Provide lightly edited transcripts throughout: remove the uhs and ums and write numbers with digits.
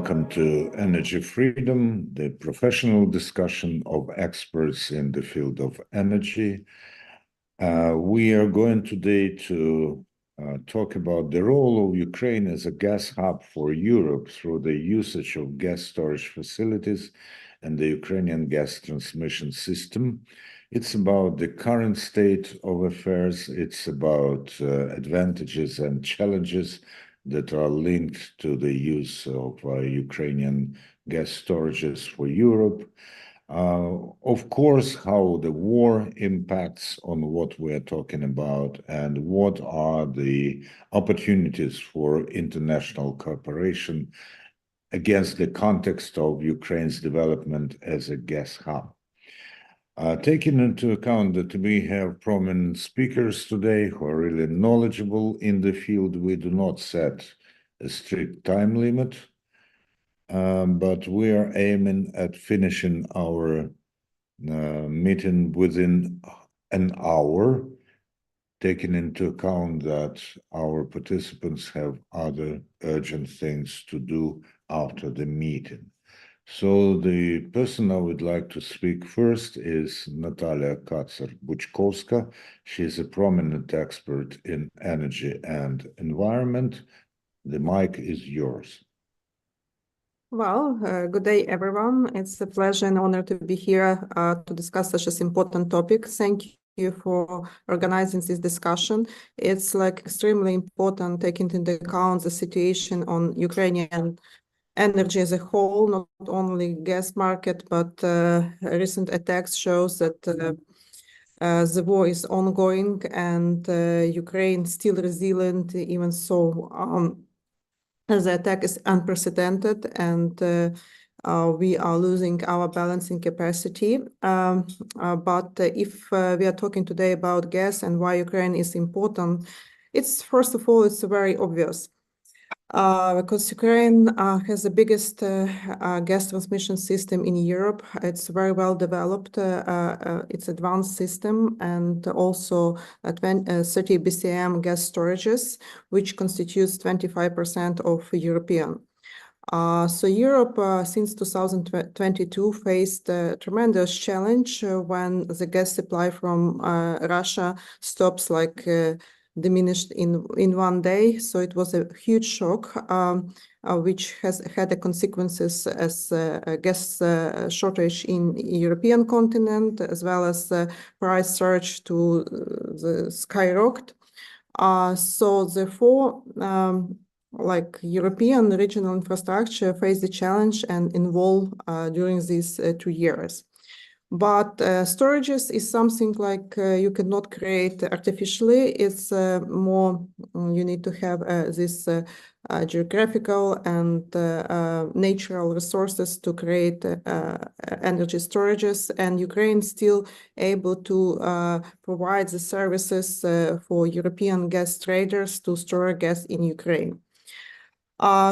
Welcome to Energy Freedom, the professional discussion of experts in the field of energy. We are going today to talk about the role of Ukraine as a gas hub for Europe through the usage of gas storage facilities and the Ukrainian gas transmission system. It's about the current state of affairs. It's about advantages and challenges that are linked to the use of Ukrainian gas storages for Europe. Of course, how the war impacts on what we are talking about and what are the opportunities for international cooperation against the context of Ukraine's development as a gas hub. Taking into account that we have prominent speakers today who are really knowledgeable in the field, we do not set a strict time limit, but we are aiming at finishing our meeting within an hour, taking into account that our participants have other urgent things to do after the meeting. So the person I would like to speak first is Natalia Katsar-Buchkovska. She is a prominent expert in energy and environment. The mic is yours. Well, good day, everyone. It's a pleasure and honor to be here to discuss such an important topic. Thank you for organizing this discussion. It's extremely important taking into account the situation on Ukrainian energy as a whole, not only gas market, but recent attacks shows that the war is ongoing and Ukraine still resilient, even so the attack is unprecedented and we are losing our balancing capacity. But if we are talking today about gas and why Ukraine is important, it's first of all, it's very obvious. Because Ukraine has the biggest gas transmission system in Europe. It's very well developed, it's advanced system, and also 30 BCM gas storages, which constitutes 25% of European. So Europe, since 2022, faced a tremendous challenge when the gas supply from Russia stops diminished in one day. So it was a huge shock, which has had the consequences as a gas shortage in European continent, as well as price surge to the skyrocket. So therefore, European regional infrastructure faced the challenge and involved during these 2 years. But storages is something you cannot create artificially. It's more, you need to have this geographical and natural resources to create energy storages. And Ukraine still able to provide the services for European gas traders to store gas in Ukraine.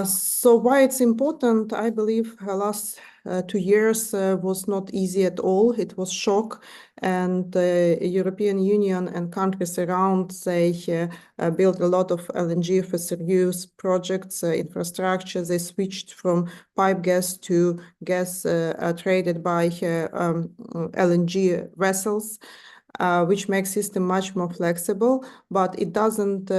So why it's important, I believe last 2 years was not easy at all. It was shock, and the European Union and countries around, they built a lot of LNG FSRUs projects, infrastructure. They switched from pipe gas to gas traded by LNG vessels. Which makes system much more flexible, but it doesn't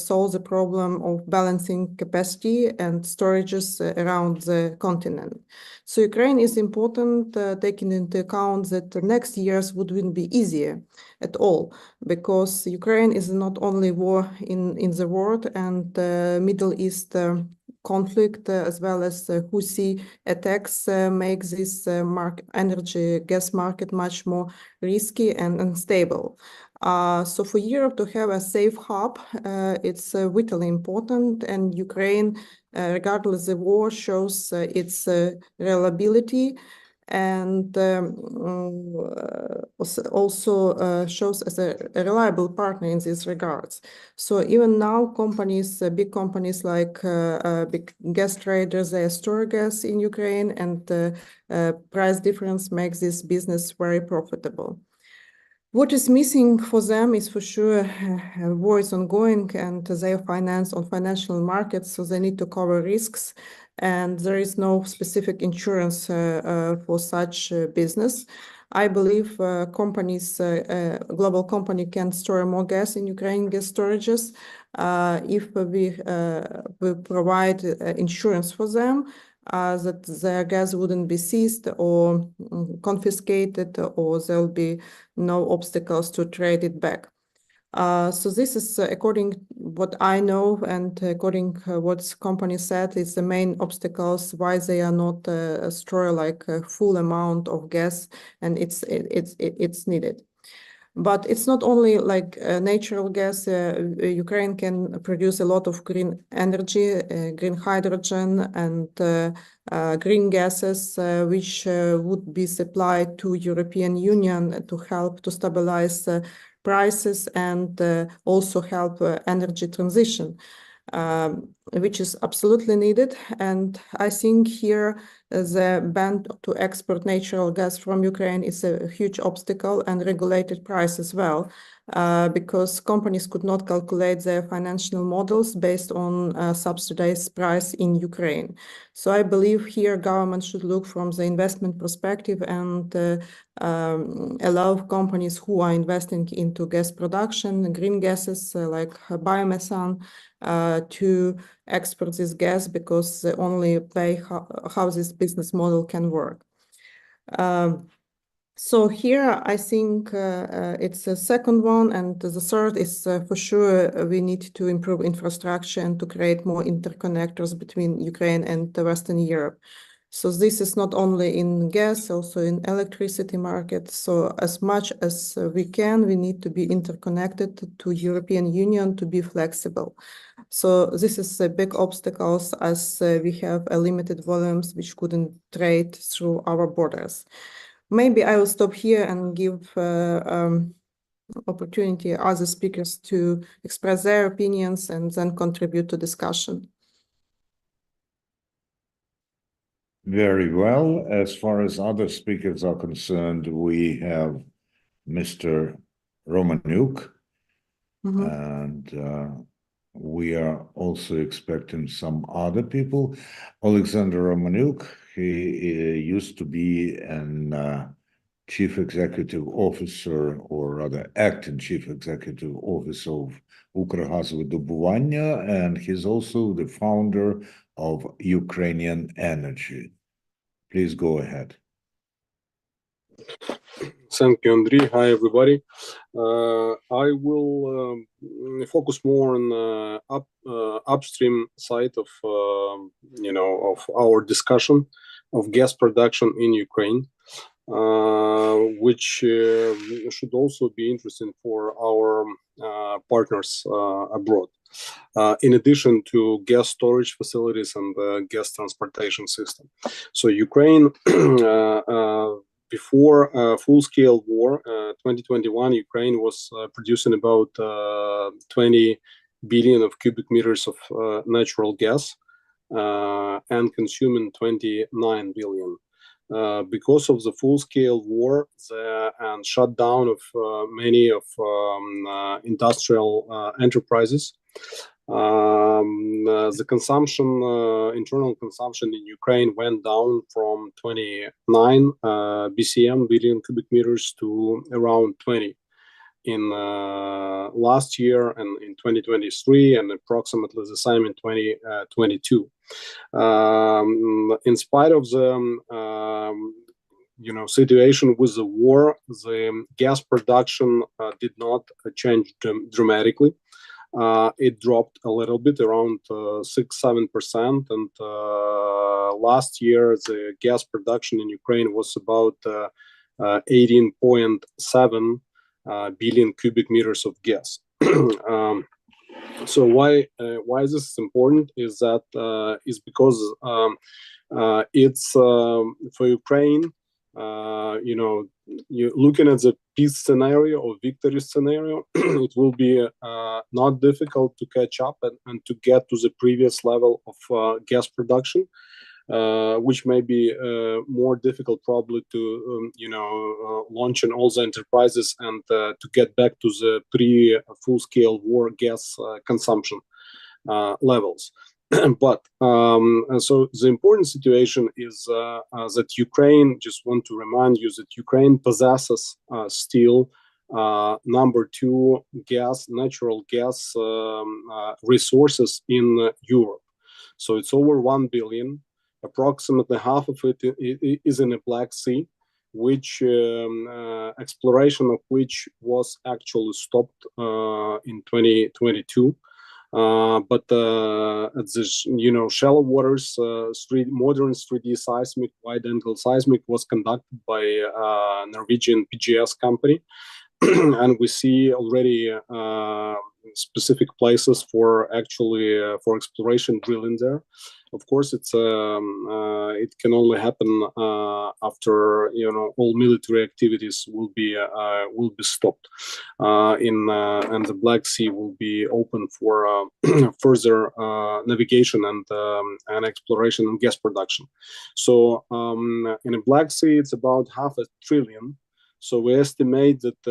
solve the problem of balancing capacity and storages around the continent. So Ukraine is important, taking into account that the next years wouldn't be easier at all, because Ukraine is not only war in the world, and Middle East conflict as well as Houthi attacks make this gas market much more risky and unstable. So for Europe to have a safe hub, it's vitally important, and Ukraine, regardless of the war, shows its reliability and also shows as a reliable partner in these regards. So even now, companies, big companies like big gas traders, they store gas in Ukraine, and price difference makes this business very profitable. What is missing for them is for sure war is ongoing and they are financed on financial markets, so they need to cover risks, and there is no specific insurance for such business. I believe companies, global company can store more gas in Ukraine gas storages if we provide insurance for them. That their gas wouldn't be seized or confiscated, or there'll be no obstacles to trade it back. So this is according what I know and according what company said is the main obstacles why they are not store like a full amount of gas, and it's needed. But it's not only like natural gas. Ukraine can produce a lot of green energy, green hydrogen, and green gases, which would be supplied to European Union to help to stabilize prices and also help energy transition. Which is absolutely needed. And I think here the ban to export natural gas from Ukraine is a huge obstacle, and regulated price as well, because companies could not calculate their financial models based on subsidized price in Ukraine. So I believe here government should look from the investment perspective and allow companies who are investing into gas production, green gases like biomethane, to export this gas, because the only way how this business model can work. So here I think it's a second one, and the third is for sure we need to improve infrastructure and to create more interconnectors between Ukraine and Western Europe. So this is not only in gas, also in electricity market. So as much as we can, we need to be interconnected to European Union to be flexible. So this is a big obstacles as we have a limited volumes which couldn't trade through our borders. Maybe I will stop here and give opportunity other speakers to express their opinions and then contribute to discussion. Very well. As far as other speakers are concerned, we have Mr. Romaniuk, and we are also expecting some other people. Alexander Romaniuk, he used to be an chief executive officer, or rather acting chief executive officer of Укргазвидобування, and he's also the founder of Ukrainian Energy. Please go ahead. Thank you, Andriy. Hi, everybody. I will focus more on upstream side of of our discussion of gas production in Ukraine, which should also be interesting for our partners abroad. In addition to gas storage facilities and the gas transportation system. So Ukraine, before full-scale war, 2021, Ukraine was producing about 20 billion of cubic meters of natural gas and consuming 29 billion. Because of the full-scale war and shutdown of many of industrial enterprises, the consumption, internal consumption in Ukraine went down from 29 billion cubic meters to around 20 in last year and in 2023, and approximately the same in 2022. In spite of the situation with the war, the gas production did not change dramatically. It dropped a little bit, around 6-7%, and last year the gas production in Ukraine was about 18.7 billion cubic meters of gas. So why this is important is that is because it's for Ukraine. You're looking at the peace scenario or victory scenario, it will be not difficult to catch up and to get to the previous level of gas production. which may be more difficult probably to launch in all the enterprises and to get back to the pre-full-scale war gas consumption levels. But so the important situation is that Ukraine, just want to remind you that Ukraine possesses still number 2 natural gas resources in Europe. So it's over 1 billion. Approximately half of it is in the Black Sea, which exploration of which was actually stopped in 2022. But at the shallow waters, modern 3D seismic, wide-angle seismic was conducted by Norwegian PGS company, and we see already specific places for for exploration drilling there. Of course, it can only happen after all military activities will be stopped, and the Black Sea will be open for further navigation and exploration and gas production. So in the Black Sea, it's about $500 billion. So we estimate that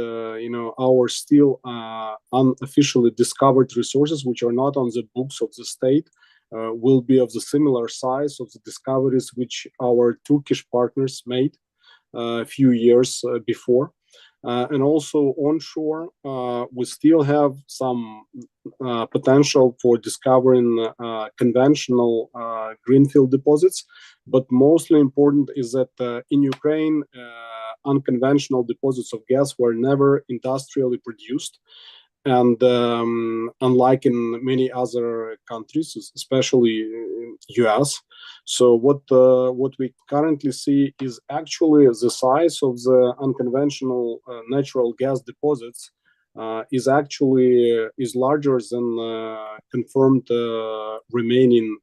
our still unofficially discovered resources, which are not on the books of the state, will be of the similar size of the discoveries which our Turkish partners made a few years before. And also onshore, we still have some potential for discovering conventional greenfield deposits. But mostly important is that in Ukraine, unconventional deposits of gas were never industrially produced. And unlike in many other countries, especially US, so what we currently see is actually the size of the unconventional natural gas deposits is larger than confirmed remaining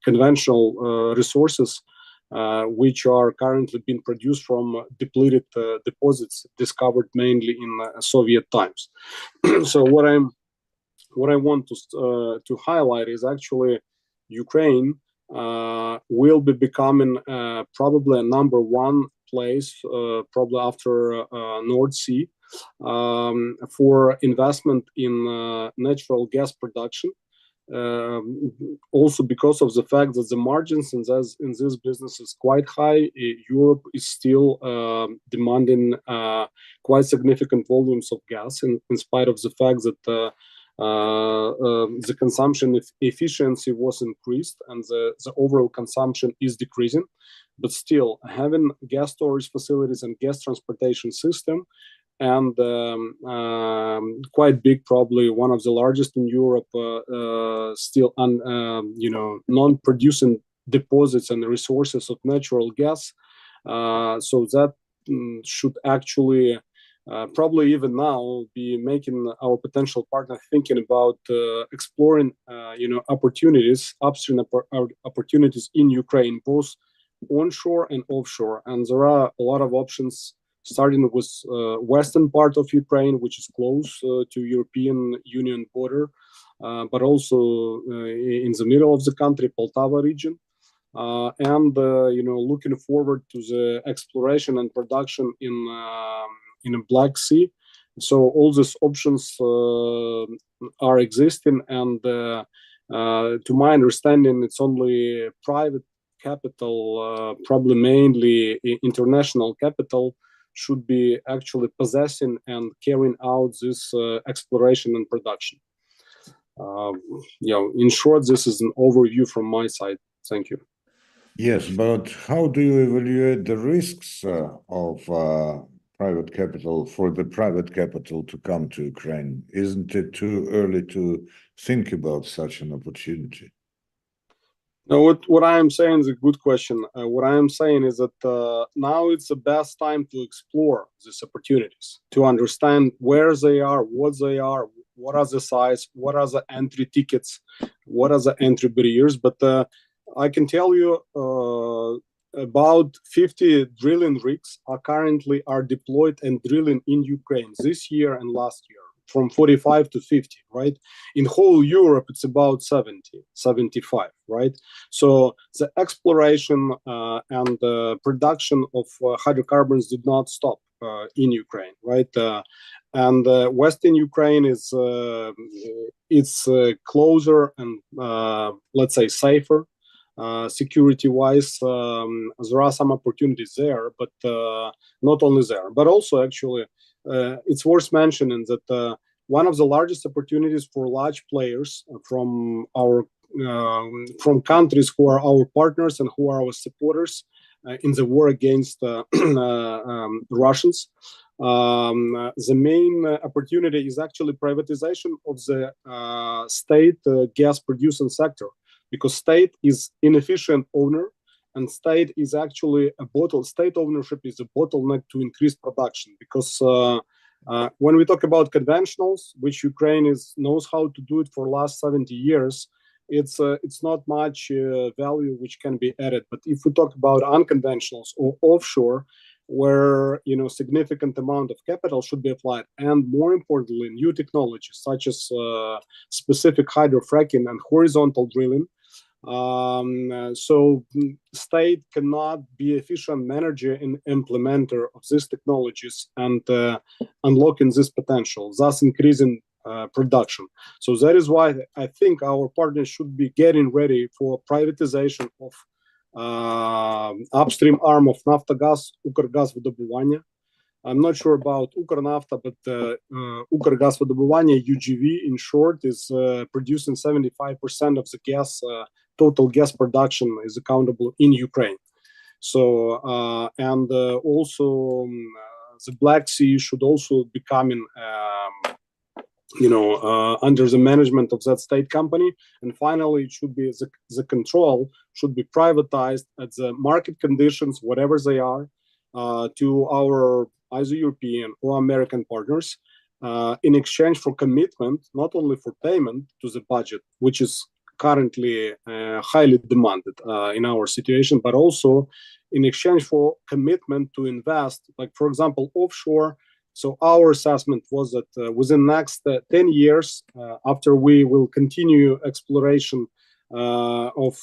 conventional resources, which are currently being produced from depleted deposits discovered mainly in Soviet times. So what I want to highlight is actually Ukraine will be becoming probably a number 1 place, probably after North Sea, for investment in natural gas production. Also because of the fact that the margins in this business is quite high. Europe is still demanding quite significant volumes of gas in spite of the fact that the consumption efficiency was increased and the overall consumption is decreasing. But still, having gas storage facilities and gas transportation system and quite big, probably one of the largest in Europe, still non-producing deposits and resources of natural gas. So that should actually probably even now be making our potential partner thinking about exploring opportunities, upstream opportunities in Ukraine, both onshore and offshore. And there are a lot of options, starting with western part of Ukraine, which is close to European Union border, but also in the middle of the country, Poltava region, and looking forward to the exploration and production in the Black Sea. So all these options are existing, and to my understanding, it's only private capital, probably mainly international capital, should be actually possessing and carrying out this exploration and production. In short, this is an overview from my side. Thank you. Yes, but how do you evaluate the risks of private capital, for the private capital to come to Ukraine? Isn't it too early to think about such an opportunity? No, what I am saying is a good question. What I am saying is that now it's the best time to explore these opportunities, to understand where they are, what are the size, what are the entry tickets, what are the entry barriers. But I can tell you about 50 drilling rigs are currently deployed and drilling in Ukraine this year and last year. from 45 to 50, right? In whole Europe, it's about 70, 75, right? So the exploration and production of hydrocarbons did not stop in Ukraine, right? And Western Ukraine is it's closer and let's say safer. Security-wise, there are some opportunities there, but not only there, but also actually, it's worth mentioning that one of the largest opportunities for large players from our from countries who are our partners and who are our supporters in the war against Russians. The main opportunity is actually privatization of the state gas producing sector, because state is inefficient owner, and state is actually state ownership is a bottleneck to increase production. Because when we talk about conventionals, which Ukraine knows how to do it for last 70 years, it's not much value which can be added. But if we talk about unconventionals or offshore, where significant amount of capital should be applied, and more importantly, new technologies such as specific hydrofracking and horizontal drilling. So state cannot be efficient manager and implementer of these technologies and unlocking this potential, thus increasing production. So that is why I think our partners should be getting ready for privatization of upstream arm of Naftogaz, Укргазвидобування. I'm not sure about Ukrnafta, but Укргазвидобування, UGV in short, is producing 75% of the gas, total gas production is accountable in Ukraine. So, and also the Black Sea should also be coming under the management of that state company. And finally, it should be the control should be privatized at the market conditions, whatever they are, to our either European or American partners in exchange for commitment, not only for payment to the budget, which is currently highly demanded in our situation, but also in exchange for commitment to invest, like, for example, offshore. So our assessment was that within the next 10 years, after we will continue exploration of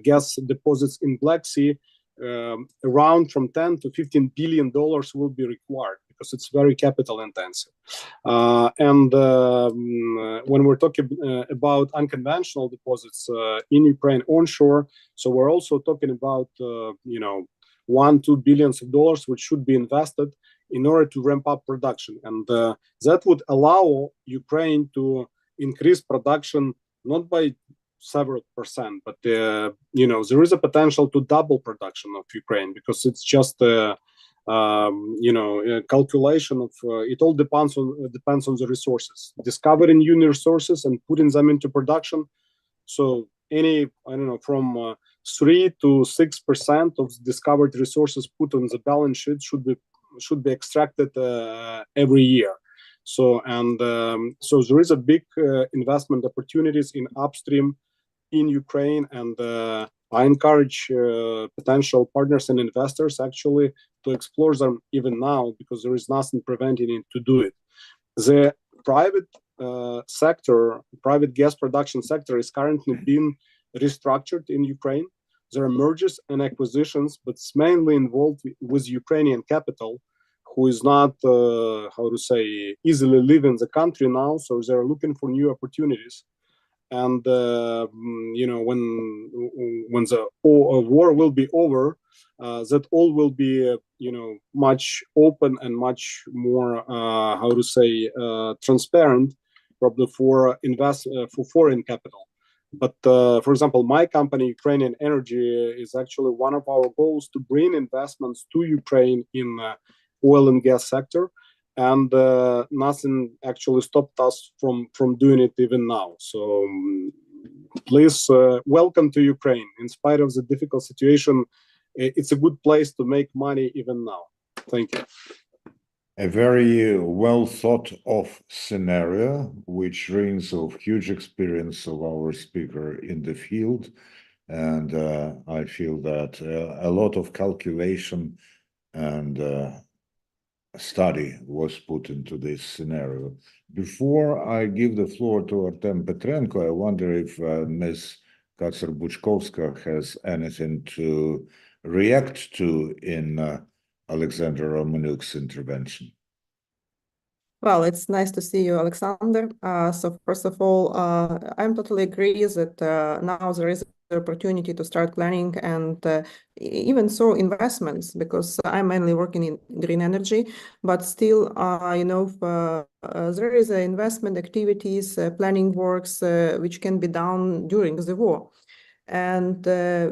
gas deposits in Black Sea, around from 10 to $15 billion will be required, because it's very capital intensive. And when we're talking about unconventional deposits in Ukraine onshore, so we're also talking about $1-2 billion which should be invested in order to ramp up production. And that would allow Ukraine to increase production not by several percent, but there is a potential to double production of Ukraine, because it's just a calculation of it all depends on the resources, discovering new resources and putting them into production. So from 3 to 6% of discovered resources put on the balance sheet should be extracted every year. So so there is a big investment opportunities in upstream in Ukraine, and I encourage potential partners and investors actually to explore them even now, because there is nothing preventing it to do it. The private sector, private gas production sector, is currently being restructured in Ukraine. There are mergers and acquisitions, but it's mainly involved with Ukrainian capital, who is not, easily leaving the country now. So they're looking for new opportunities. And, when the war will be over, that all will be, much open and much more, transparent, probably for foreign capital. But for example, my company, Ukrainian Energy, is actually one of our goals to bring investments to Ukraine in oil and gas sector, and nothing actually stopped us from doing it even now. So please welcome to Ukraine. In spite of the difficult situation, it's a good place to make money even now. Thank you. A very well thought of scenario, which rings of huge experience of our speaker in the field. And I feel that a lot of calculation and study was put into this scenario. Before I give the floor to Artem Petrenko, I wonder if Ms. Katser-Buchkovska has anything to react to in Alexander Romanuk's intervention. Well, it's nice to see you, Alexander. So first of all, I'm totally agree that now there is the opportunity to start planning and even so investments, because I'm mainly working in green energy, but still, there is investment activities, planning works, which can be done during the war. And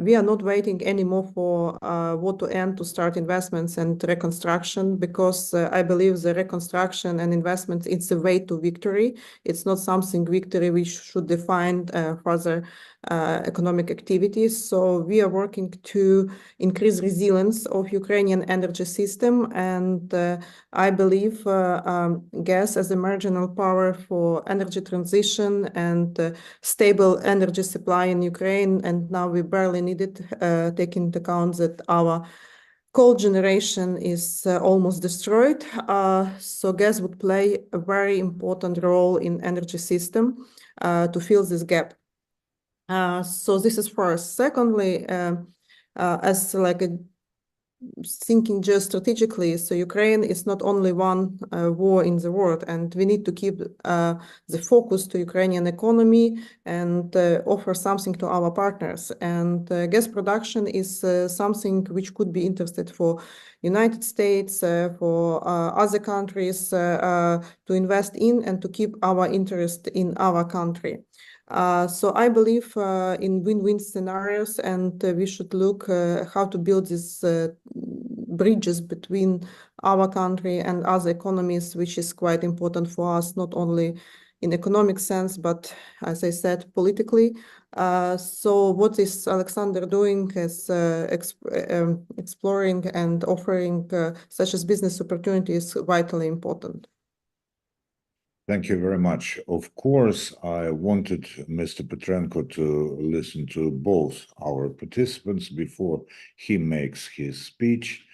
we are not waiting anymore for war to end to start investments and reconstruction, because I believe the reconstruction and investment, it's a way to victory. It's not something victory which should define further economic activities. So we are working to increase resilience of Ukrainian energy system, and I believe gas as a marginal power for energy transition and stable energy supply in Ukraine, and now we barely need it, taking into account that our coal generation is almost destroyed. So gas would play a very important role in energy system to fill this gap. So this is first. Secondly, as like a thinking geostrategically, so Ukraine is not only one war in the world, and we need to keep the focus to Ukrainian economy and offer something to our partners. And gas production is something which could be interested for United States, for other countries to invest in and to keep our interest in our country. So I believe in win-win scenarios, and we should look how to build these bridges between our country and other economies, which is quite important for us, not only in economic sense, but as I said, politically. So what is Alexander doing is exploring and offering such as business opportunities vitally important. Thank you very much. Of course, I wanted Mr. Petrenko to listen to both our participants before he makes his speech.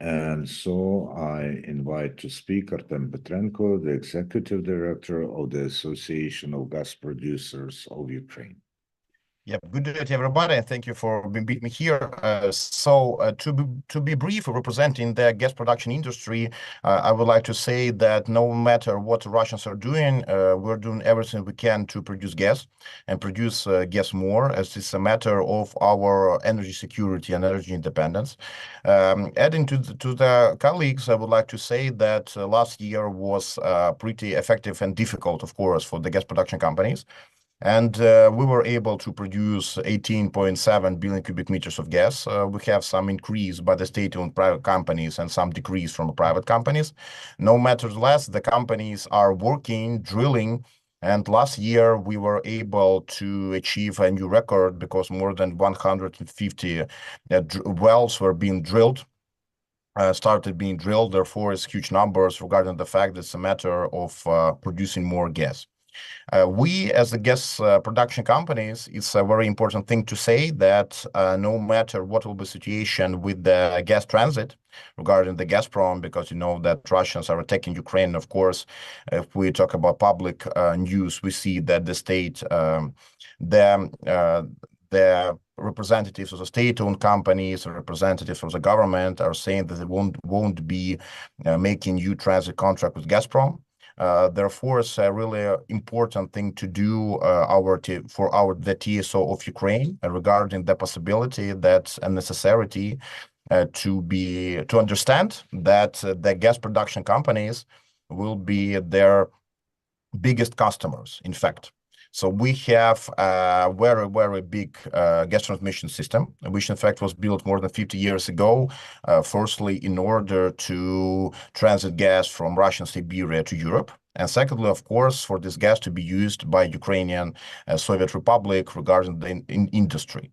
And so I invite to speak Artem Petrenko, the Executive Director of the Association of Gas Producers of Ukraine. Yeah, good day to everybody, and thank you for being me here. To be brief, representing the gas production industry, I would like to say that no matter what the Russians are doing, we're doing everything we can to produce gas and produce gas more, as it's a matter of our energy security and energy independence. Adding to the colleagues, I would like to say that last year was pretty effective and difficult, of course, for the gas production companies. And we were able to produce 18.7 billion cubic meters of gas. We have some increase by the state-owned private companies and some decrease from private companies. No matter less, the companies are working, drilling, and last year we were able to achieve a new record because more than 150 wells were being drilled. Started being drilled. Therefore, it's huge numbers regarding the fact that it's a matter of producing more gas. We, as the gas production companies, it's a very important thing to say that no matter what will be the situation with the gas transit regarding the Gazprom, because you know that Russians are attacking Ukraine. Of course, if we talk about public news, we see that the state, the representatives of the state-owned companies, representatives of the government are saying that they won't be making new transit contract with Gazprom. Therefore, it's a really important thing to do the TSO of Ukraine regarding the possibility that's a necessity to understand that the gas production companies will be their biggest customers, in fact. So we have a very, very big gas transmission system, which in fact was built more than 50 years ago, firstly, in order to transit gas from Russian Siberia to Europe. And secondly, of course, for this gas to be used by Ukrainian Soviet Republic regarding the industry.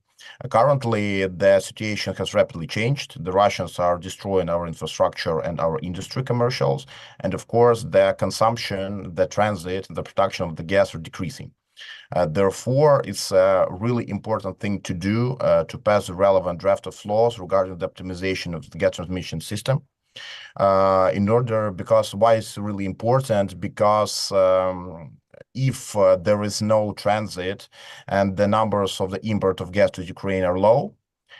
Currently, the situation has rapidly changed. The Russians are destroying our infrastructure and our industry commercials. And of course, the consumption, the transit, the production of the gas are decreasing. Therefore, it's a really important thing to do to pass the relevant draft of laws regarding the optimization of the gas transmission system. because why it's really important, because if there is no transit and the numbers of the import of gas to Ukraine are low,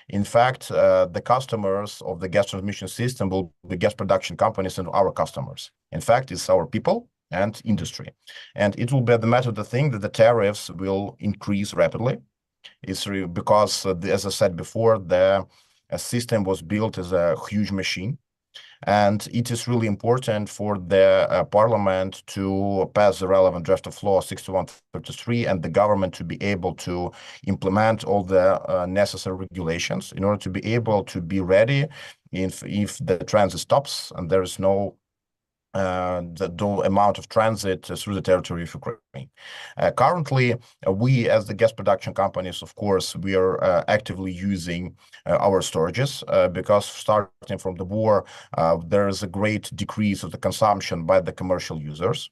in fact, the customers of the gas transmission system will be gas production companies and our customers. In fact, it's our people and industry. And it will be the matter of the thing that the tariffs will increase rapidly. It's because, as I said before, the system was built as a huge machine. And it is really important for the parliament to pass the relevant draft of law 6133 and the government to be able to implement all the necessary regulations in order to be able to be ready if the transit stops and there is no the amount of transit through the territory of Ukraine. Currently, we as the gas production companies, of course, we are actively using our storages because starting from the war, there is a great decrease of the consumption by the commercial users.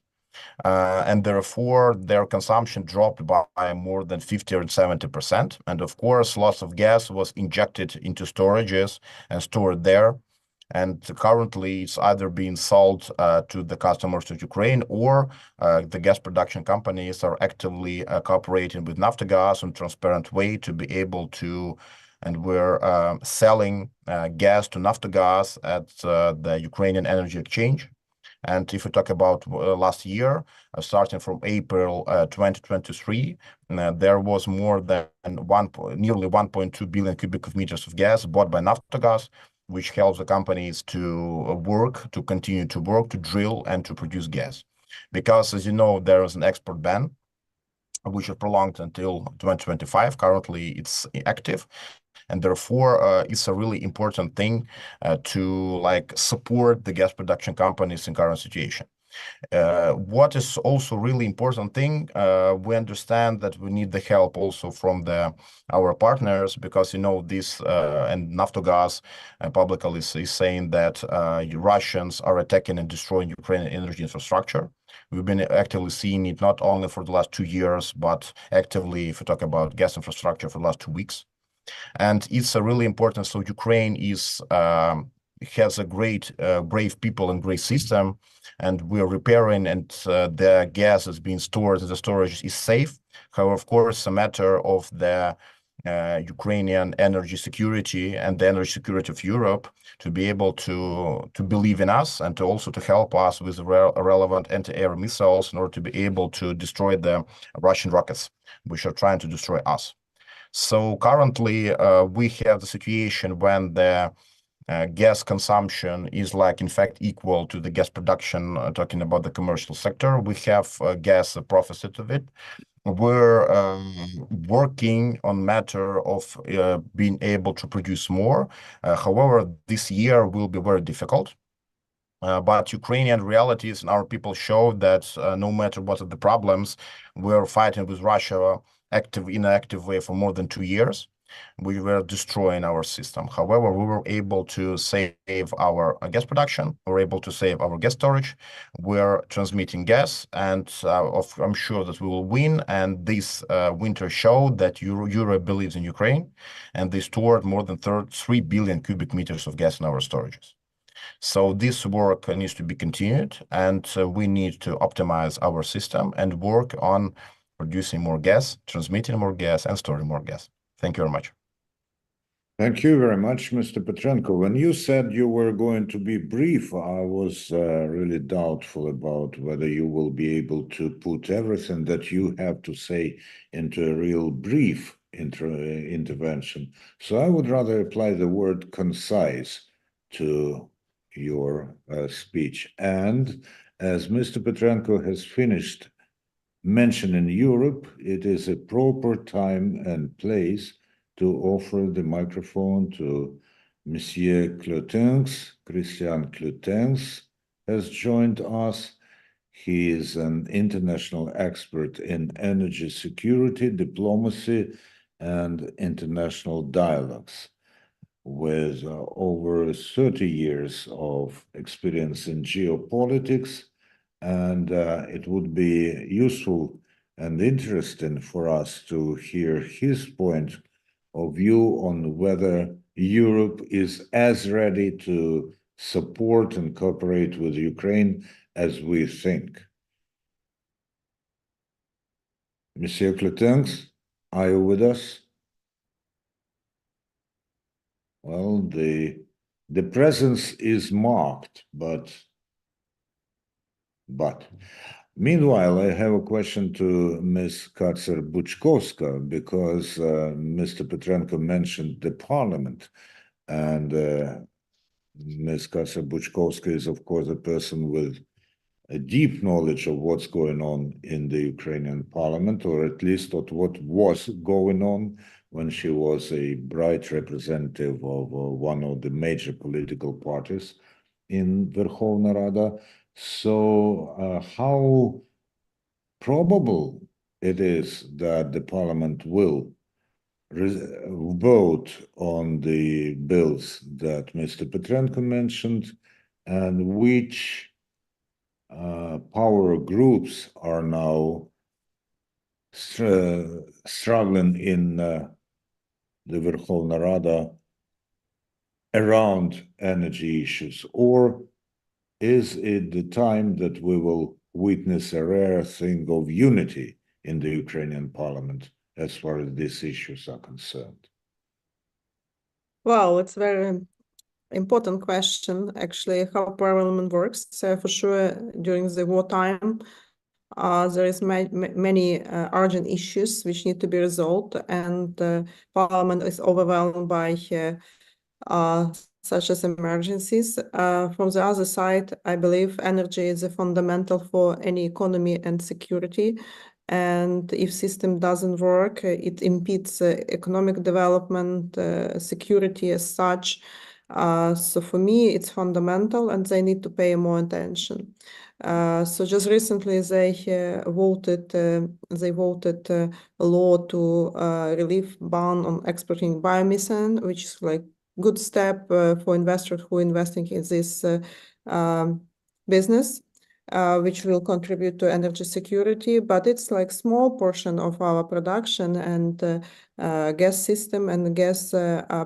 And therefore, their consumption dropped by more than 50 or 70%. And of course, lots of gas was injected into storages and stored there. And currently, it's either being sold to the customers of Ukraine or the gas production companies are actively cooperating with Naftogaz in a transparent way to be able to, and we're selling gas to Naftogaz at the Ukrainian Energy Exchange. And if we talk about last year, starting from April 2023, there was more than nearly 1.2 billion cubic meters of gas bought by Naftogaz, which helps the companies to continue to work, to drill and to produce gas. Because, as you know, there is an export ban, which is prolonged until 2025. Currently, it's active. And therefore, it's a really important thing to support the gas production companies in current situation. What is also really important thing, we understand that we need the help also from our partners because, you know, this and Naftogaz publicly is saying that Russians are attacking and destroying Ukrainian energy infrastructure. We've been actively seeing it not only for the last 2 years, but actively, if we talk about gas infrastructure, for the last 2 weeks. And it's really important. So Ukraine has a great, brave people and great system, and we're repairing, and the gas is being stored, and the storage is safe. However, of course, a matter of the Ukrainian energy security and the energy security of Europe to be able to believe in us and to also to help us with relevant anti-air missiles in order to be able to destroy the Russian rockets, which are trying to destroy us. So currently, we have the situation when the gas consumption is in fact equal to the gas production, talking about the commercial sector. We have gas deficit of it. We're working on matter of being able to produce more. However, this year will be very difficult. But Ukrainian realities and our people show that no matter what are the problems, we're fighting with Russia in an active way for more than 2 years. We were destroying our system. However, we were able to save our gas production. We were able to save our gas storage. We're transmitting gas, and I'm sure that we will win. And this winter showed that Europe believes in Ukraine, and they stored more than 3 billion cubic meters of gas in our storages. So this work needs to be continued, and we need to optimize our system and work on producing more gas, transmitting more gas, and storing more gas. Thank you very much. Thank you very much, Mr. Petrenko. When you said you were going to be brief, I was really doubtful about whether you will be able to put everything that you have to say into a real brief intervention. So I would rather apply the word concise to your speech. And as Mr. Petrenko has finished mentioning Europe, it is a proper time and place to offer the microphone to Monsieur Clotengs. Christian Clotengs has joined us. He is an international expert in energy security, diplomacy, and international dialogues, with over 30 years of experience in geopolitics. And it would be useful and interesting for us to hear his point of view on whether Europe is as ready to support and cooperate with Ukraine as we think. Monsieur Cletens, are you with us? Well, the presence is marked, but meanwhile, I have a question to Ms. Kacer-Buczkowska, because Mr. Petrenko mentioned the parliament, and Ms. Kacer-Buczkowska is, of course, a person with a deep knowledge of what's going on in the Ukrainian parliament, or at least of what was going on when she was a bright representative of one of the major political parties in Verkhovna Rada. So how probable it is that the parliament will vote on the bills that Mr. Petrenko mentioned, and which power groups are now struggling in the Verkhovna Rada around energy issues? Or is it the time that we will witness a rare thing of unity in the Ukrainian parliament as far as these issues are concerned? Well, it's very important question, actually, how parliament works. So for sure, during the wartime, there is many urgent issues which need to be resolved, and parliament is overwhelmed by such as emergencies. From the other side, I believe energy is a fundamental for any economy and security. And if system doesn't work, it impedes economic development, security as such. So for me, it's fundamental, and they need to pay more attention. So just recently, they voted a law to relieve ban on exporting biomethane, which is like good step for investors who are investing in this business, which will contribute to energy security. But it's like small portion of our production, and gas system and gas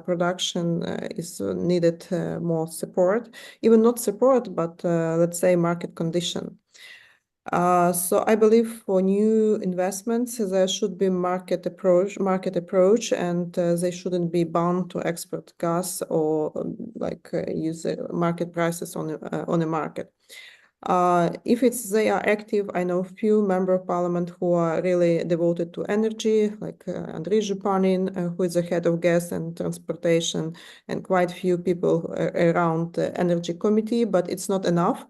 production is needed more support, even not support, but let's say market condition. So I believe for new investments, there should be market approach, and they shouldn't be bound to export gas or use market prices on a market. If they are active, I know few member of parliament who are really devoted to energy, like Andriy Zhupanin, who is the head of gas and transportation, and quite few people around the energy committee, but it's not enough.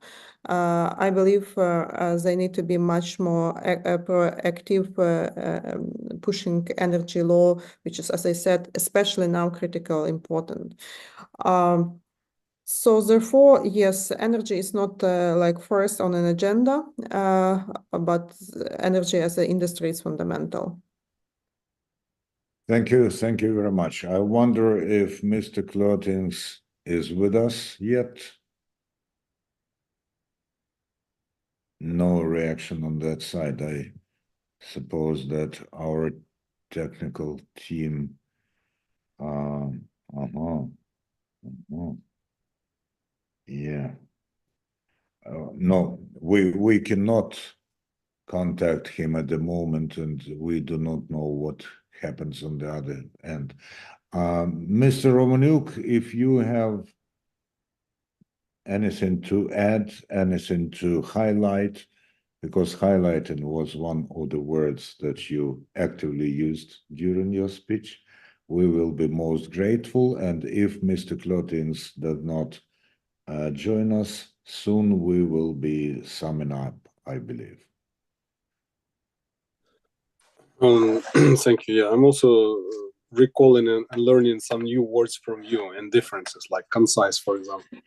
I believe they need to be much more proactive, pushing energy law, which is, as I said, especially now critical, important. So therefore, yes, energy is not like first on an agenda, but energy as an industry is fundamental. Thank you very much. I wonder if Mr. Klotins is with us yet. No reaction on that side. I suppose that our technical team yeah. No, we cannot contact him at the moment, and we do not know what happens on the other end. Mr. Romanuk, if you have anything to add, anything to highlight, because highlighting was one of the words that you actively used during your speech, we will be most grateful. And if Mr. Klotins does not join us soon, we will be summing up, I believe. Thank you. Yeah, I'm also recalling and learning some new words from you and differences, like concise, for example.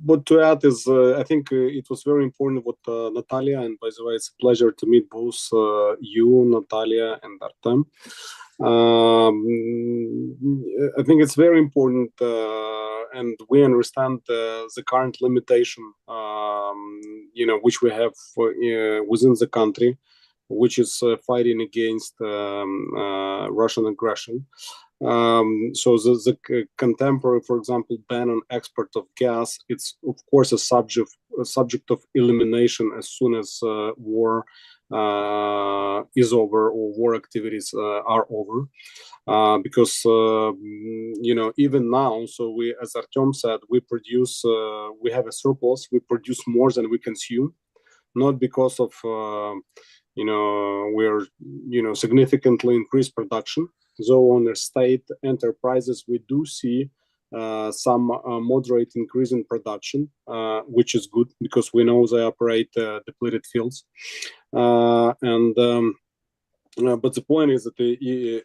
What to add is, I think it was very important what Natalia, and by the way, it's a pleasure to meet both you, Natalia, and Artem. I think it's very important, and we understand the current limitation, which we have within the country, which is fighting against Russian aggression. So the contemporary, for example, ban on export of gas, it's of course a subject of elimination as soon as war is over or war activities are over. Because even now, so we, as Artyom said, we produce, we have a surplus, we produce more than we consume, not because of we're significantly increased production. Though on the state enterprises, we do see some moderate increase in production, which is good because we know they operate depleted fields. But the point is that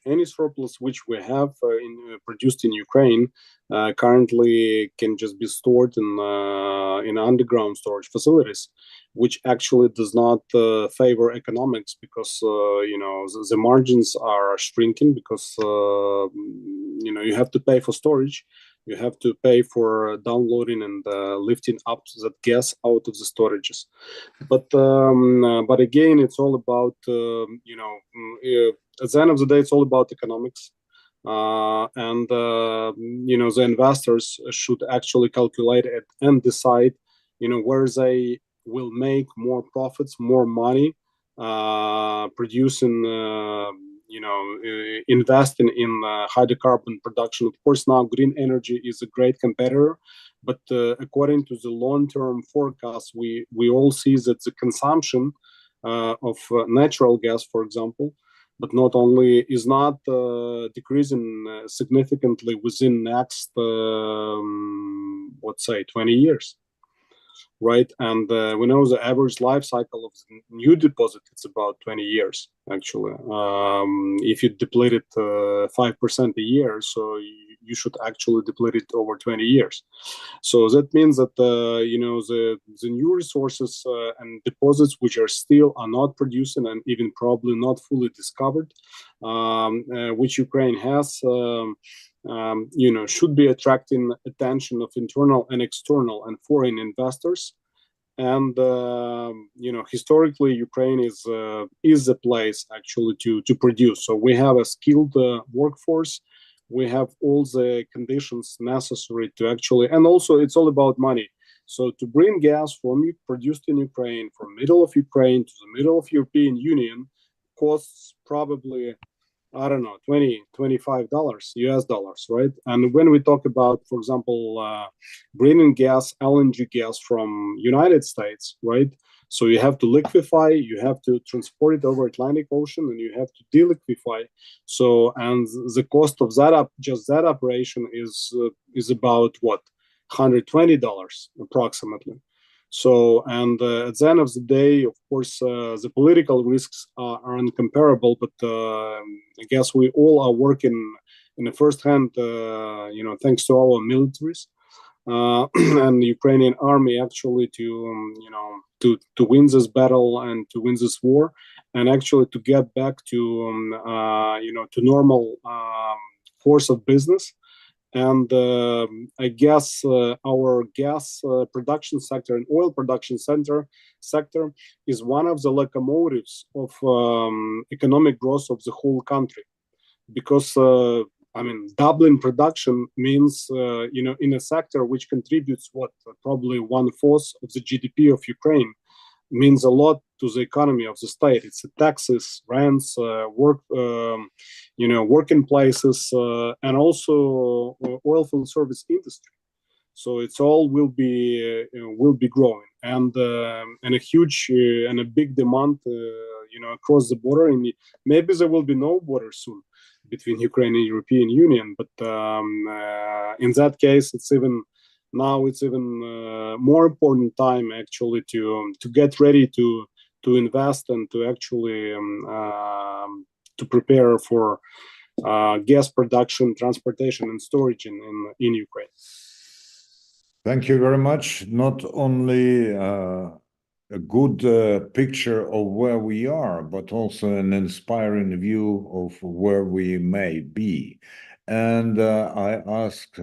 any surplus which we have produced in Ukraine currently can just be stored in underground storage facilities, which actually does not favor economics because the margins are shrinking because you have to pay for storage. You have to pay for downloading and lifting up that gas out of the storages. But again, it's all about at the end of the day, it's all about economics, and the investors should actually calculate it and decide, where they will make more profits, more money, producing. Investing in hydrocarbon production. Of course, now green energy is a great competitor, but according to the long-term forecast, we all see that the consumption of natural gas, for example, but not only, is not decreasing significantly within next, let's say, 20 years. Right, and we know the average life cycle of new deposit, it's about 20 years actually. If you deplete it 5% a year, so you should actually deplete it over 20 years. So that means that the new resources and deposits which are not producing and even probably not fully discovered, which Ukraine has. Should be attracting attention of internal and external and foreign investors. And historically, Ukraine is a place actually to produce. So we have a skilled workforce. We have all the conditions necessary to actually, and also it's all about money. So to bring gas produced in Ukraine from middle of Ukraine to the middle of European Union costs probably, I don't know, $25 US dollars, right? And when we talk about, for example, bringing gas, LNG gas from United States, right? So you have to liquefy, you have to transport it over Atlantic Ocean, and you have to deliquefy. So, and the cost of just that operation is about what, $120 approximately. So, and at the end of the day, of course, the political risks are incomparable, but I guess we all are working in the first hand, thanks to our militaries and the Ukrainian army actually to win this battle and to win this war, and actually to get back to to normal course of business. And I guess our gas production sector and oil production sector is one of the locomotives of economic growth of the whole country, because doubling production means in a sector which contributes probably 1/4 of the GDP of Ukraine, means a lot to the economy of the state. It's the taxes, rents, working places, and also oil field service industry. So it's all will be growing, and a huge and a big demand, across the border. And maybe there will be no border soon between Ukraine and European Union, but in that case, it's even more important time actually to get ready to invest and to actually to prepare for gas production, transportation, and storage in Ukraine. Thank you very much. Not only a good picture of where we are, but also an inspiring view of where we may be. And I asked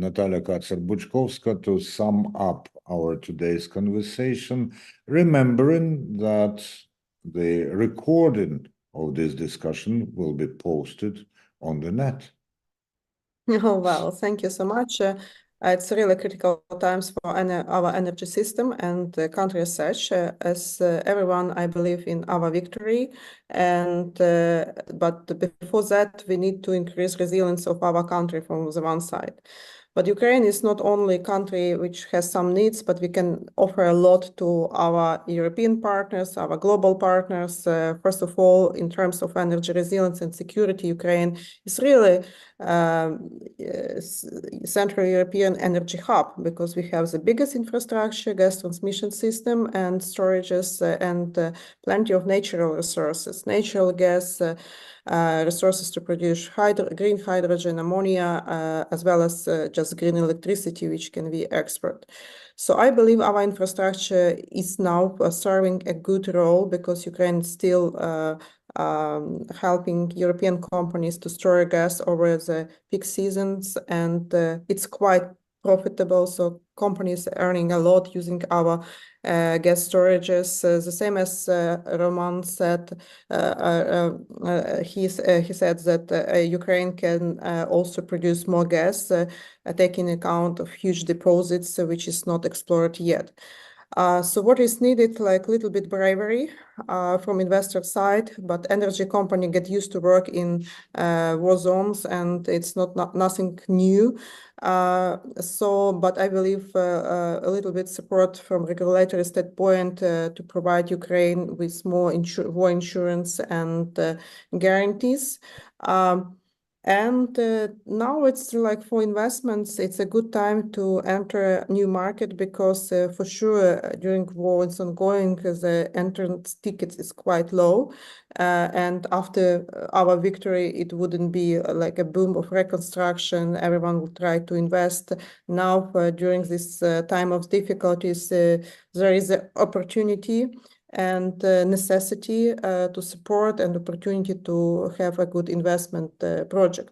Natalia Katsar-Buchkovska to sum up our today's conversation, remembering that the recording of this discussion will be posted on the net. Oh, well, thank you so much. It's really critical times for our energy system and the country as such. As everyone, I believe in our victory. And but before that, we need to increase resilience of our country from the one side. But Ukraine is not only a country which has some needs, but we can offer a lot to our European partners, our global partners. First of all, in terms of energy resilience and security, Ukraine is really Central European energy hub because we have the biggest infrastructure, gas transmission system and storages and plenty of natural resources, natural gas, resources to produce green hydrogen, ammonia, as well as just green electricity, which can be export. So I believe our infrastructure is now serving a good role because Ukraine is still helping European companies to store gas over the peak seasons, and it's quite profitable. So companies are earning a lot using our gas storages. The same as Roman said, he said that Ukraine can also produce more gas, taking account of huge deposits, which is not explored yet. So what is needed, like a little bit bravery from investor side, but energy company get used to work in war zones, and it's nothing new. But I believe a little bit support from regulatory standpoint to provide Ukraine with more war insurance and guarantees. And now it's like for investments, it's a good time to enter a new market because for sure during war it's ongoing, the entrance tickets is quite low. And after our victory, it wouldn't be like a boom of reconstruction. Everyone will try to invest. Now during this time of difficulties, there is an opportunity and necessity to support and opportunity to have a good investment project.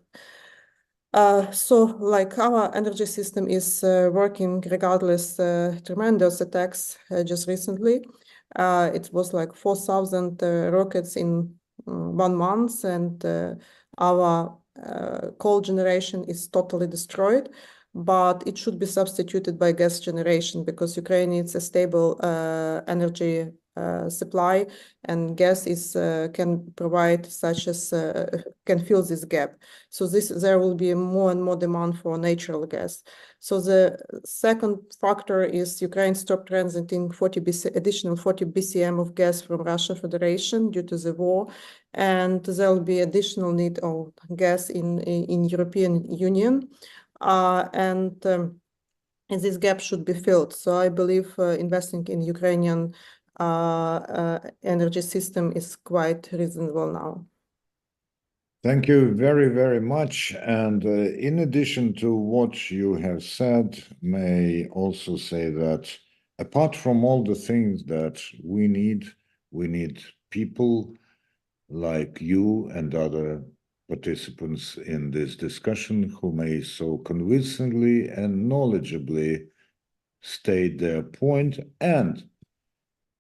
So like our energy system is working regardless tremendous attacks just recently. It was like 4,000 rockets in 1 month, and our coal generation is totally destroyed. But it should be substituted by gas generation because Ukraine needs a stable energy supply, and gas is can provide such as can fill this gap. So there will be more and more demand for natural gas. So the second factor is Ukraine stopped transiting additional 40 BCM of gas from Russian Federation due to the war, and there will be additional need of gas in European Union, and this gap should be filled. So I believe investing in Ukrainian energy system is quite reasonable now. Thank you very, very much. And in addition to what you have said, may also say that apart from all the things that we need people like you and other participants in this discussion who may so convincingly and knowledgeably state their point. And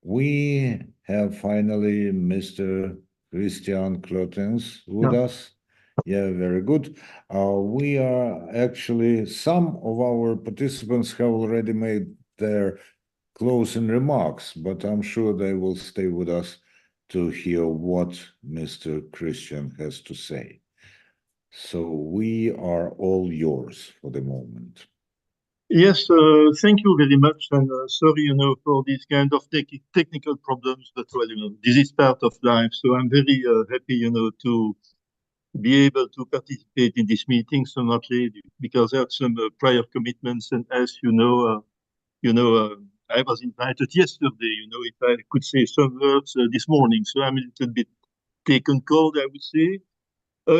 we have finally Mr. Christian Klotens with us. Yeah, very good. We are actually, some of our participants have already made their closing remarks, but I'm sure they will stay with us to hear what Mr. Christian has to say. So we are all yours for the moment. Yes, thank you very much, and sorry, for these kind of technical problems, but well, this is part of life. So I'm very happy, to be able to participate in this meeting so much because I have some prior commitments, and as I was invited yesterday, if I could say some words this morning, so I'm a little bit taken cold, I would say.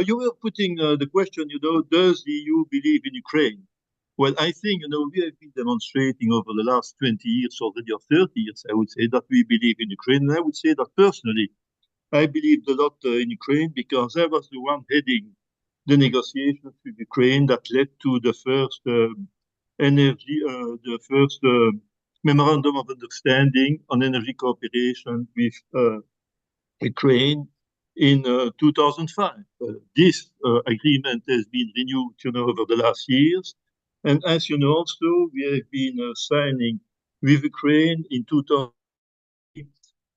You were putting the question, does the EU believe in Ukraine? Well, I think, we have been demonstrating over the last 20 years already, or 30 years, I would say, that we believe in Ukraine. And I would say that personally, I believed a lot in Ukraine because I was the one heading the negotiations with Ukraine that led to the first memorandum of understanding on energy cooperation with Ukraine in 2005. This agreement has been renewed, over the last years. And as you know, also, we have been signing with Ukraine in 2000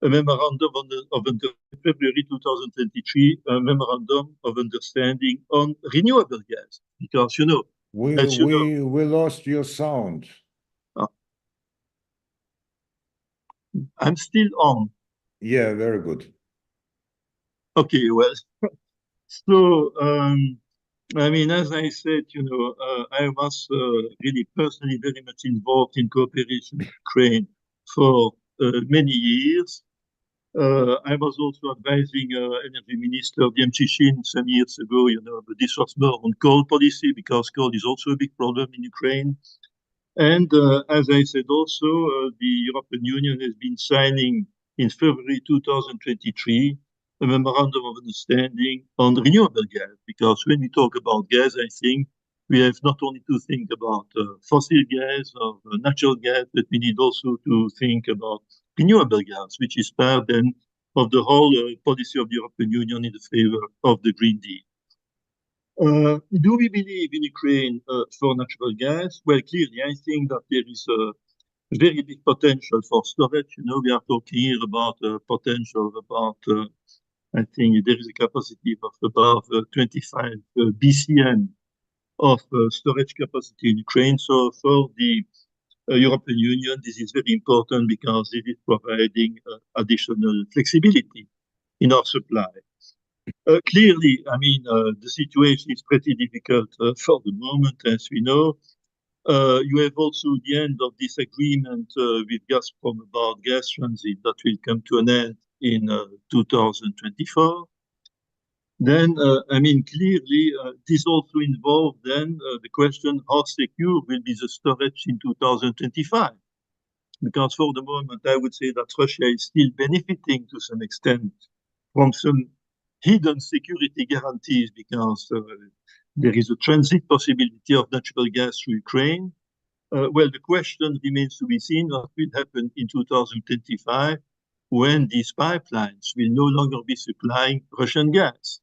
a memorandum of February 2023, a memorandum of understanding on renewable gas. Because, we lost your sound. I'm still on. Yeah, very good. Okay, well, so, I mean, as I said, I was really personally very much involved in cooperation with Ukraine for many years. I was also advising Energy Minister Demchyshin some years ago, but this was more on coal policy because coal is also a big problem in Ukraine. And as I said also, the European Union has been signing in February 2023 a memorandum of understanding on renewable gas, because when we talk about gas, I think we have not only to think about fossil gas or natural gas, but we need also to think about renewable gas, which is part then of the whole policy of the European Union in favor of the Green Deal. Do we believe in Ukraine for natural gas? Well, clearly, I think that there is a very big potential for storage. We are talking here about potential about, I think there is a capacity of about 25 BCM of storage capacity in Ukraine. So for the European Union, this is very important because it is providing additional flexibility in our supply. Clearly, I mean, the situation is pretty difficult for the moment, as we know. You have also the end of this agreement with Gazprom about gas transit that will come to an end in 2024. Then, I mean, clearly, this also involved then the question how secure will be the storage in 2025. Because for the moment, I would say that Russia is still benefiting to some extent from some hidden security guarantees because there is a transit possibility of natural gas through Ukraine. Well, the question remains to be seen what will happen in 2025 when these pipelines will no longer be supplying Russian gas.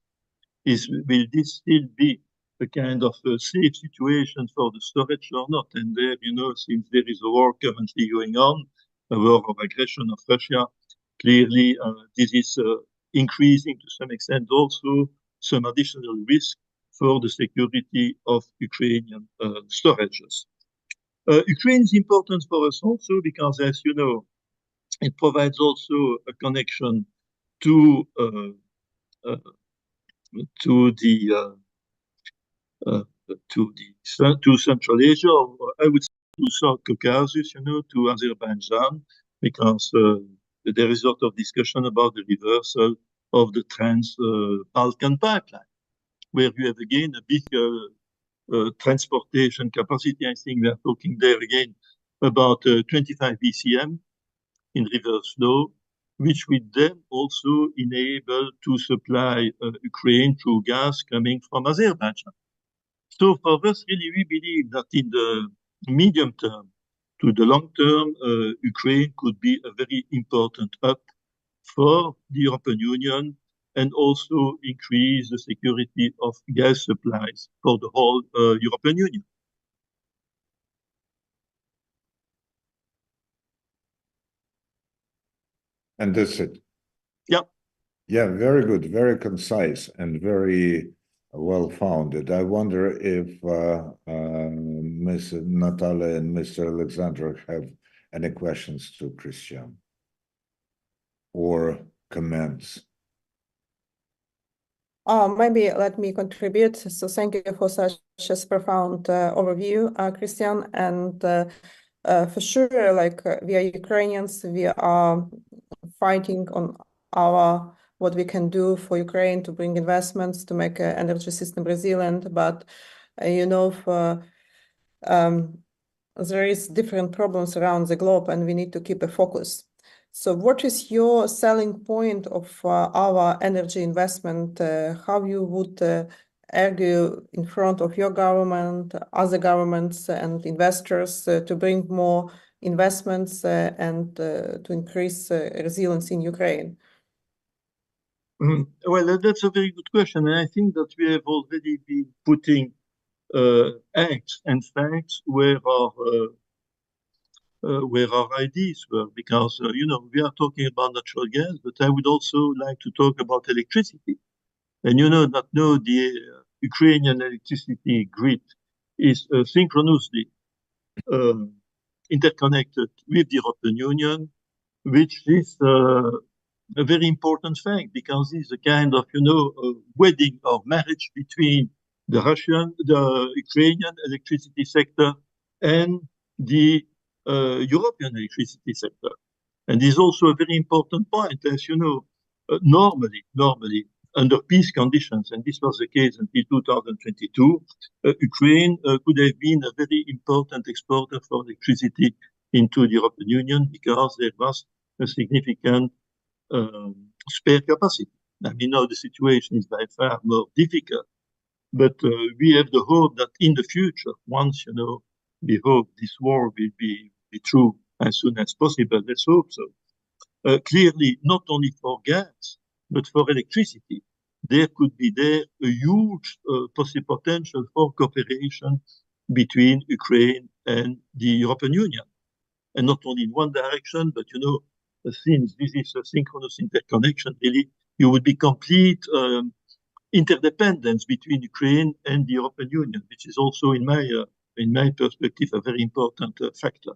Will this still be a kind of a safe situation for the storage or not? And there, since there is a war currently going on, a war of aggression of Russia, clearly this is increasing to some extent also some additional risk for the security of Ukrainian storages. Ukraine is important for us also because, as you know, it provides also a connection to Central Asia, or I would say to South Caucasus, to Azerbaijan, because there is a lot of discussion about the reversal of the Trans-Balkan pipeline, where you have again a big transportation capacity. I think we are talking there again about 25 BCM in reverse flow, which would then also enable to supply Ukraine through gas coming from Azerbaijan. So for us, really, we believe that in the medium term to the long term, Ukraine could be a very important hub for the European Union and also increase the security of gas supplies for the whole European Union. And that's it. Yeah. Yeah, very good, very concise and very well-founded. I wonder if Ms. Natalia and Mr. Alexander have any questions to Christian or comments. Maybe let me contribute. So thank you for such a profound overview, Christian. And for sure, like we are Ukrainians, we are fighting on what we can do for Ukraine to bring investments to make an energy system resilient. But there is different problems around the globe, and we need to keep a focus. So what is your selling point of our energy investment? How you would argue in front of your government, other governments and investors to bring more investments and to increase resilience in Ukraine? Well, that's a very good question, and I think that we have already been putting acts and facts where our ideas were, because we are talking about natural gas, but I would also like to talk about electricity. And you know that now the Ukrainian electricity grid is synchronously interconnected with the European Union, which is a very important fact, because it's a kind of, wedding or marriage between the Ukrainian electricity sector and the European electricity sector. And this is also a very important point, as you know, normally, under peace conditions, and this was the case until 2022, Ukraine could have been a very important exporter for electricity into the European Union, because there was a significant spare capacity. I mean, now the situation is by far more difficult, but we have the hope that in the future, once, we hope this war will be through as soon as possible, let's hope so. Clearly, not only for gas, but for electricity, there could be a huge potential for cooperation between Ukraine and the European Union. And not only in one direction, but, since this is a synchronous interconnection, really, you would be complete interdependence between Ukraine and the European Union, which is also, in my perspective, a very important factor.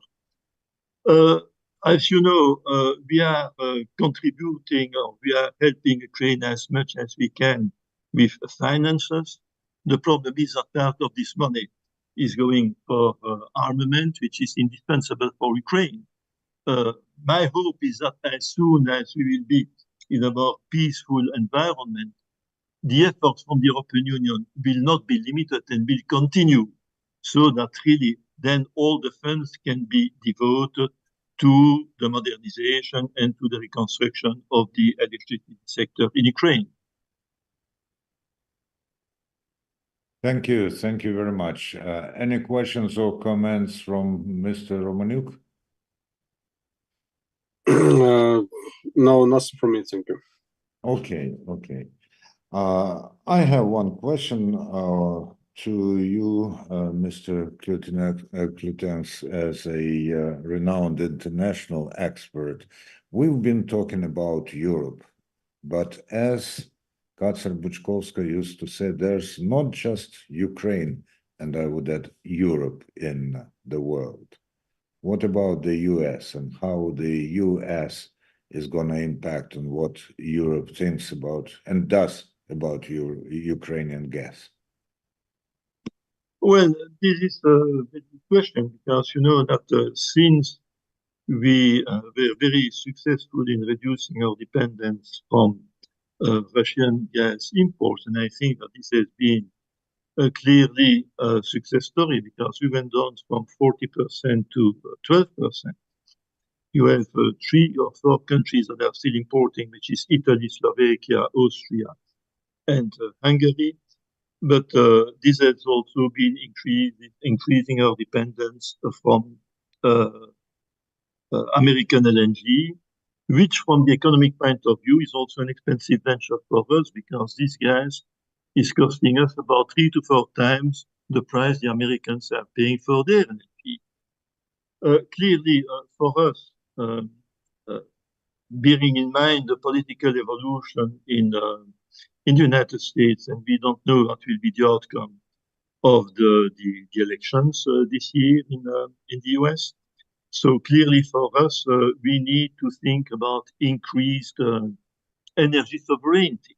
As you know, we are contributing, or we are helping Ukraine as much as we can with finances. The problem is that part of this money is going for armament, which is indispensable for Ukraine. My hope is that as soon as we will be in a more peaceful environment, the efforts from the European Union will not be limited and will continue, so that really then all the funds can be devoted to the modernization and to the reconstruction of the electricity sector in Ukraine. Thank you. Thank you very much. Any questions or comments from Mr. Romanuk? No, nothing from me. Thank you. Okay. I have one question to you, Mr. Klutenks, as a renowned international expert. We've been talking about Europe, but as Kacper-Buczkowska used to say, there's not just Ukraine, and I would add Europe in the world. What about the US, and how the US is going to impact on what Europe thinks about and does about Ukrainian gas? Well, this is a very good question, because you know that since we were very successful in reducing our dependence on Russian gas imports, and I think that this has been clearly a success story, because we went down from 40% to 12%. You have 3 or 4 countries that are still importing, which is Italy, Slovakia, Austria, and Hungary. But this has also been increasing our dependence from American LNG, which from the economic point of view is also an expensive venture for us, because this gas is costing us about 3 to 4 times the price the Americans are paying for their energy. Clearly, for us, bearing in mind the political evolution in the United States, and we don't know what will be the outcome of the elections this year in the US. So clearly for us, we need to think about increased energy sovereignty.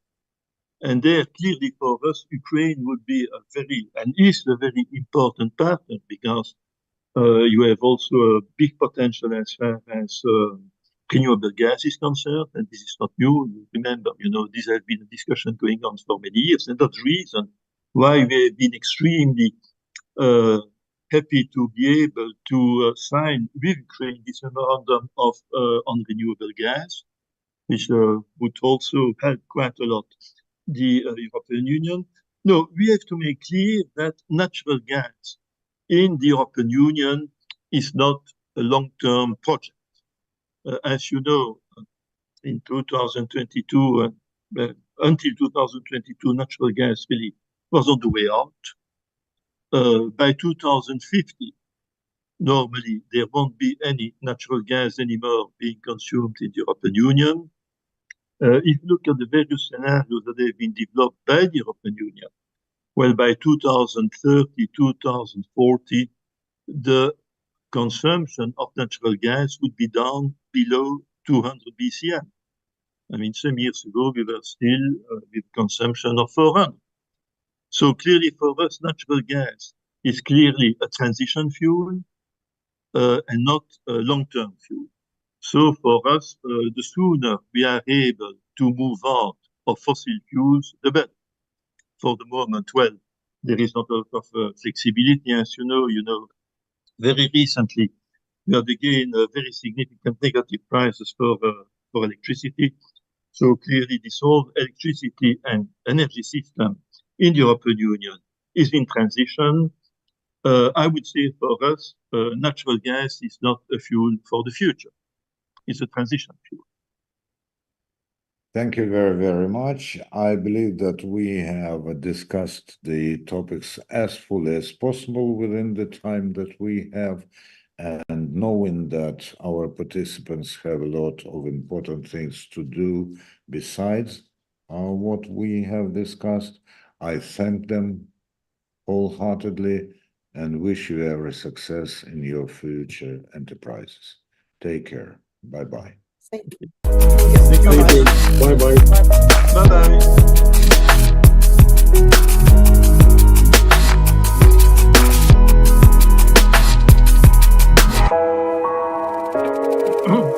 And there, clearly for us, Ukraine would be is a very important partner, because you have also a big potential as far as renewable gas is concerned, and this is not new. You remember, this has been a discussion going on for many years, and that's the reason why we have been extremely happy to be able to sign with Ukraine this memorandum of on renewable gas, which would also help quite a lot the European Union. No, we have to make clear that natural gas in the European Union is not a long-term project. As you know, in 2022, until 2022, natural gas really was on the way out. By 2050, normally there won't be any natural gas anymore being consumed in the European Union. If you look at the various scenarios that have been developed by the European Union, well, by 2030, 2040, the consumption of natural gas would be down below 200 BCM. I mean, some years ago, we were still with consumption of 400. So clearly for us, natural gas is clearly a transition fuel and not a long-term fuel. So for us, the sooner we are able to move out of fossil fuels, the better. For the moment, well, there is not a lot of flexibility, as you know, very recently, we had again very significant negative prices for electricity. So clearly this whole electricity and energy system in the European Union is in transition. I would say for us, natural gas is not a fuel for the future. It's a transition fuel. Thank you very, very much. I believe that we have discussed the topics as fully as possible within the time that we have, and knowing that our participants have a lot of important things to do besides what we have discussed, I thank them wholeheartedly and wish you every success in your future enterprises. Take care. Bye-bye. Thank you. Thank you. Bye-bye. Bye-bye.